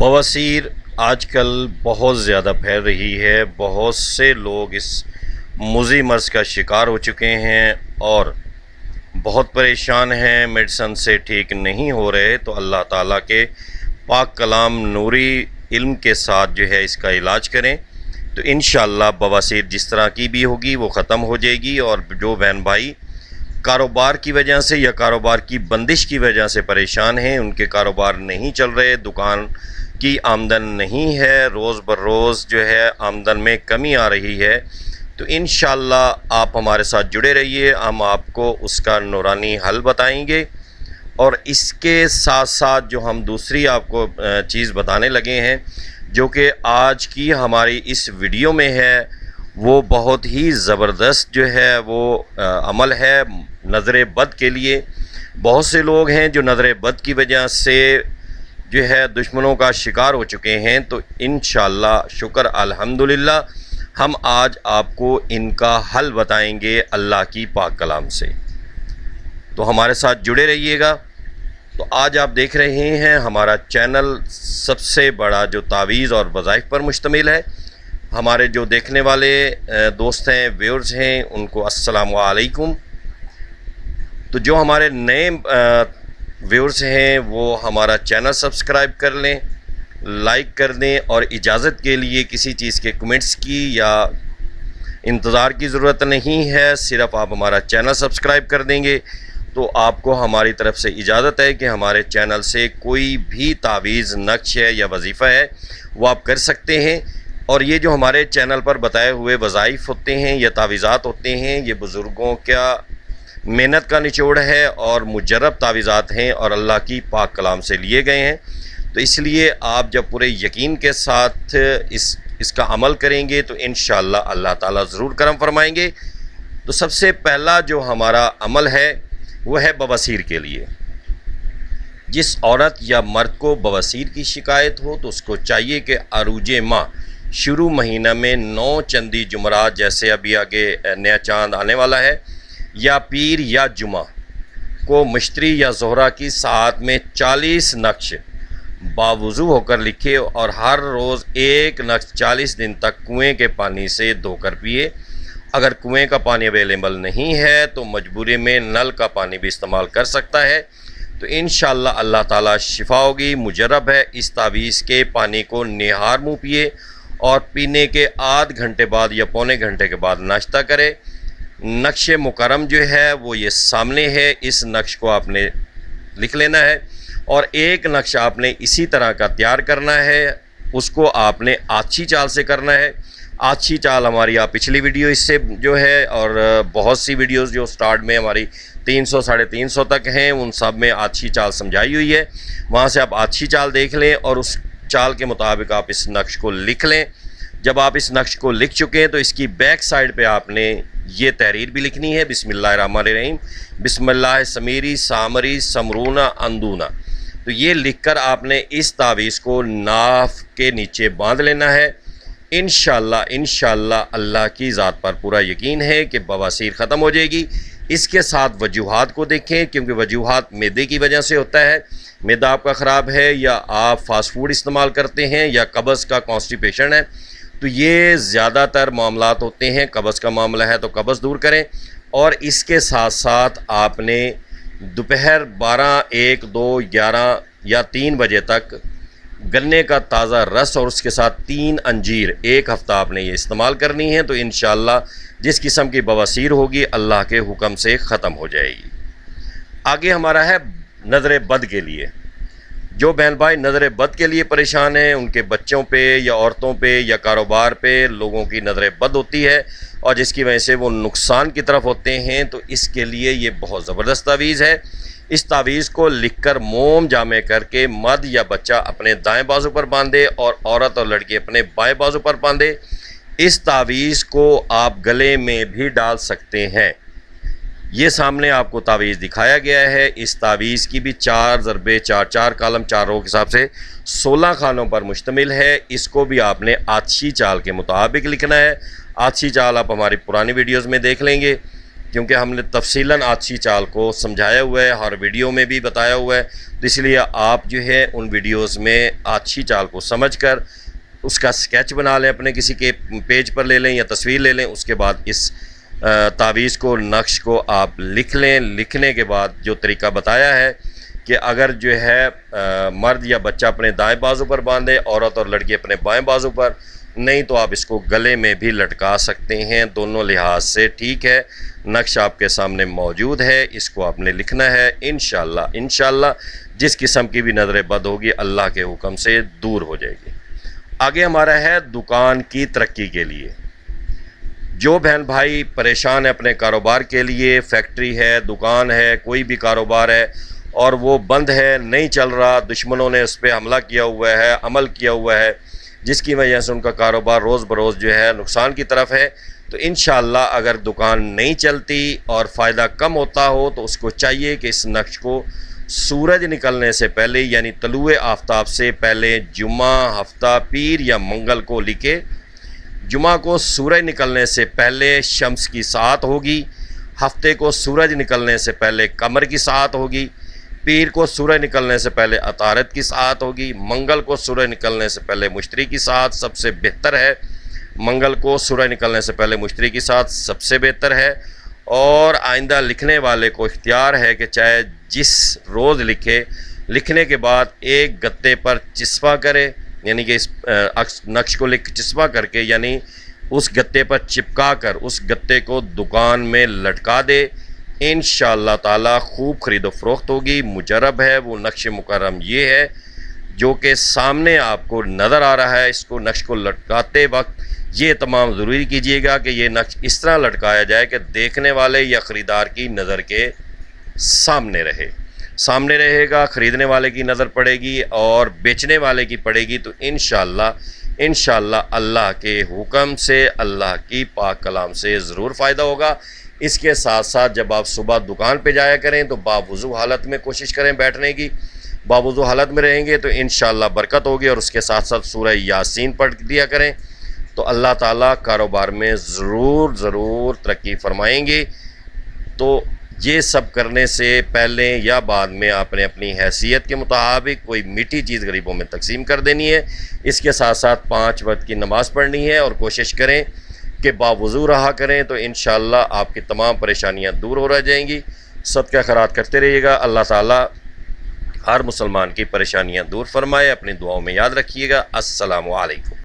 बवासीर आजकल बहुत ज़्यादा फैल रही है। बहुत से लोग इस मुज़ी मर्ज़ का शिकार हो चुके हैं और बहुत परेशान हैं, मेडिसन से ठीक नहीं हो रहे। तो अल्लाह ताला के पाक कलाम नूरी इल्म के साथ जो है इसका इलाज करें तो इंशाअल्लाह बवासीर जिस तरह की भी होगी वो ख़त्म हो जाएगी। और जो बहन भाई कारोबार की वजह से या कारोबार की बंदिश की वजह से परेशान हैं, उनके कारोबार नहीं चल रहे, दुकान की आमदन नहीं है, रोज़ बरोज़ जो है आमदन में कमी आ रही है, तो इंशाअल्लाह आप हमारे साथ जुड़े रहिए। हम आपको उसका नूरानी हल बताएंगे। और इसके साथ साथ जो हम दूसरी आपको चीज़ बताने लगे हैं जो कि आज की हमारी इस वीडियो में है, वो बहुत ही ज़बरदस्त जो है वो अमल है नज़र बद के लिए। बहुत से लोग हैं जो नज़र बद की वजह से जो है दुश्मनों का शिकार हो चुके हैं। तो इंशाअल्लाह शुक्र अल्हम्दुलिल्लाह हम आज आपको इनका हल बताएंगे अल्लाह की पाक कलाम से। तो हमारे साथ जुड़े रहिएगा। तो आज आप देख रहे हैं हमारा चैनल सबसे बड़ा जो तावीज़ और वज़ाइफ पर मुश्तमिल है। हमारे जो देखने वाले दोस्त हैं, व्यूअर्स हैं, उनको अस्सलामु अलैकुम। तो जो हमारे नए व्यूअर्स हैं वो हमारा चैनल सब्सक्राइब कर लें, लाइक कर दें और इजाज़त के लिए किसी चीज़ के कमेंट्स की या इंतज़ार की ज़रूरत नहीं है। सिर्फ़ आप हमारा चैनल सब्सक्राइब कर देंगे तो आपको हमारी तरफ से इजाज़त है कि हमारे चैनल से कोई भी तावीज़, नक्श है या वजीफ़ा है वो आप कर सकते हैं। और ये जो हमारे चैनल पर बताए हुए वज़ाइफ होते हैं या तावीज़ात होते हैं, ये बुज़ुर्गों का मेहनत का निचोड़ है और मुजर्रब तावीज़ात हैं और अल्लाह की पाक कलाम से लिए गए हैं। तो इसलिए आप जब पूरे यकीन के साथ इसका अमल करेंगे तो इंशाअल्लाह अल्लाह ताला ज़रूर करम फरमाएंगे। तो सबसे पहला जो हमारा अमल है वो है बवासीर के लिए। जिस औरत या मर्द को बवासीर की शिकायत हो तो उसको चाहिए कि अरूजे माह शुरू महीना में 9 चंदी जुमरात, जैसे अभी आगे नया चांद आने वाला है, या पीर या जुमा को मश्तरी या ज़ोहरा की साथ में 40 नक्श बावुज़ू होकर लिखे और हर रोज़ एक नक्श 40 दिन तक कुएं के पानी से धोकर पिए। अगर कुएं का पानी अवेलेबल नहीं है तो मजबूरी में नल का पानी भी इस्तेमाल कर सकता है। तो इंशाअल्लाह अल्लाह ताला शिफा होगी। मुजर्रब है इस तावीज़ के पानी को निहार मुँह पिए और पीने के आध घंटे बाद या पौने घंटे के बाद नाश्ता करे। नक्श मुकरम जो है वो ये सामने है, इस नक्श को आपने लिख लेना है और एक नक्श आपने इसी तरह का तैयार करना है। उसको आपने आछी चाल से करना है। आछी चाल हमारी आप पिछली वीडियो इससे जो है और बहुत सी वीडियोस जो स्टार्ट में हमारी 300 साढ़े 300 तक हैं उन सब में आछी चाल समझाई हुई है। वहाँ से आप आछी चाल देख लें और उस चाल के मुताबिक आप इस नक्श को लिख लें। जब आप इस नक्श को लिख चुके हैं तो इसकी बैक साइड पे आपने ये तहरीर भी लिखनी है, बिस्मिल्लाहिर्रहमानिर्रहीम, बिस्मिल्लाह समीरी सामरी समरूना अंदूना। तो ये लिखकर आपने इस तावीज़ को नाफ के नीचे बांध लेना है। इंशाअल्लाह अल्लाह की ज़ात पर पूरा यकीन है कि बवासीर ख़त्म हो जाएगी। इसके साथ वजूहात को देखें, क्योंकि वजूहात मैदे की वजह से होता है। मैदा आपका ख़राब है या आप फास्ट फूड इस्तेमाल करते हैं या कब्ज़ का कॉन्स्टिपेशन है, तो ये ज़्यादातर मामलात होते हैं। कब्ज़ का मामला है तो कब्ज़ दूर करें। और इसके साथ साथ आपने दोपहर 12, 1, 2, 11 या 3 बजे तक गन्ने का ताज़ा रस और उसके साथ 3 अंजीर 1 हफ़्ता आपने ये इस्तेमाल करनी है। तो इंशाअल्लाह जिस किस्म की बवासीर होगी अल्लाह के हुक्म से ख़त्म हो जाएगी। आगे हमारा है नज़र बद के लिए। जो बहन भाई नज़र बद के लिए परेशान हैं, उनके बच्चों पे या औरतों पे या कारोबार पे लोगों की नज़र बद होती है और जिसकी वजह से वो नुकसान की तरफ होते हैं, तो इसके लिए ये बहुत ज़बरदस्त तावीज़ है। इस तावीज़ को लिखकर मोम जामे करके मर्द या बच्चा अपने दाएं बाजू पर बांधे और औरत और लड़की अपने बाएं बाजू पर बांधे। इस तावीज़ को आप गले में भी डाल सकते हैं। ये सामने आपको तावीज़ दिखाया गया है। इस तावीज़ की भी 4 ज़रबे 4 कालम 4 रो के हिसाब से 16 खानों पर मुश्तमिल है। इसको भी आपने आछी चाल के मुताबिक लिखना है। आछी चाल आप हमारी पुरानी वीडियोज़ में देख लेंगे کیونکہ ہم نے تفصیلاً آجی چال کو سمجھایا ہوا ہے، ہر ویڈیو میں بھی بتایا ہوا ہے، تو اس لیے آپ جو ہے ان ویڈیوز میں آجی چال کو سمجھ کر اس کا سکیچ بنا لیں، اپنے کسی کے پیج پر لے لیں یا تصویر لے لیں، اس کے بعد اس تعویذ کو، نقش کو آپ لکھ لیں۔ لکھنے کے بعد جو طریقہ بتایا ہے کہ اگر جو ہے مرد یا بچہ اپنے دائیں بازو پر باندھے، عورت اور لڑکی اپنے بائیں بازو پر، نہیں تو آپ اس کو گلے میں بھی لٹکا سکتے ہیں، دونوں لحاظ سے ٹھیک ہے۔ نقش آپ کے سامنے موجود ہے، اس کو آپ نے لکھنا ہے۔ انشاءاللہ جس قسم کی بھی نظر بد ہوگی اللہ کے حکم سے دور ہو جائے گی۔ آگے ہمارا ہے دکان کی ترقی کے لیے۔ جو بہن بھائی پریشان ہے اپنے کاروبار کے لیے، فیکٹری ہے، دکان ہے، کوئی بھی کاروبار ہے اور وہ بند ہے، نہیں چل رہا، دشمنوں نے اس پہ حملہ کیا ہوا ہے، عمل کیا ہوا ہے، جس کی وجہ سے ان کا کاروبار روز بروز جو ہے نقصان کی طرف ہے، تو انشاءاللہ اگر دکان نہیں چلتی اور فائدہ کم ہوتا ہو تو اس کو چاہیے کہ اس نقش کو سورج نکلنے سے پہلے، یعنی طلوع آفتاب سے پہلے، جمعہ، ہفتہ، پیر یا منگل کو لکھے۔ جمعہ کو سورج نکلنے سے پہلے شمس کی ساعت ہوگی، ہفتے کو سورج نکلنے سے پہلے قمر کی ساعت ہوگی، پیر کو سورج نکلنے سے پہلے عطارد کی ساعت ہوگی، منگل کو سورج نکلنے سے پہلے مشتری کی ساعت سب سے بہتر ہے۔ منگل کو سورج نکلنے سے پہلے مشتری کی ساعت سب سے بہتر ہے، اور آئندہ لکھنے والے کو اختیار ہے کہ چاہے جس روز لکھے، لکھنے کے بعد ایک گتے پر چسپاں کرے، یعنی کہ اس نقش کو چسپاں کر کے، یعنی اس گتے پر چپکا کر اس گتے کو دکان میں لٹکا دے۔ انشاءاللہ تعالی خوب خرید و فروخت ہوگی۔ مجرب ہے وہ نقش مکرم یہ ہے جو کہ سامنے آپ کو نظر آ رہا ہے۔ اس کو نقش کو لٹکاتے وقت یہ تمام ضروری کیجئے گا کہ یہ نقش اس طرح لٹکایا جائے کہ دیکھنے والے یا خریدار کی نظر کے سامنے رہے گا، خریدنے والے کی نظر پڑے گی اور بیچنے والے کی پڑے گی، تو انشاءاللہ اللہ کے حکم سے، اللہ کی پاک کلام سے ضرور فائدہ ہوگا۔ اس کے ساتھ ساتھ جب آپ صبح دکان پہ جایا کریں تو باوضو حالت میں کوشش کریں بیٹھنے کی۔ باوضو حالت میں رہیں گے تو انشاءاللہ برکت ہوگی، اور اس کے ساتھ ساتھ سورہ یاسین پڑھ دیا کریں تو اللہ تعالیٰ کاروبار میں ضرور ترقی فرمائیں گے۔ تو یہ سب کرنے سے پہلے یا بعد میں آپ نے اپنی حیثیت کے مطابق کوئی میٹھی چیز غریبوں میں تقسیم کر دینی ہے۔ اس کے ساتھ ساتھ 5 وقت کی نماز پڑھنی ہے، اور کوشش کریں کہ باوضو رہا کریں تو انشاءاللہ آپ کی تمام پریشانیاں دور ہو جائیں گی۔ صدقہ خیرات کرتے رہیے گا۔ اللہ تعالیٰ ہر مسلمان کی پریشانیاں دور فرمائے۔ اپنی دعاؤں میں یاد رکھیے گا۔ السلام علیکم۔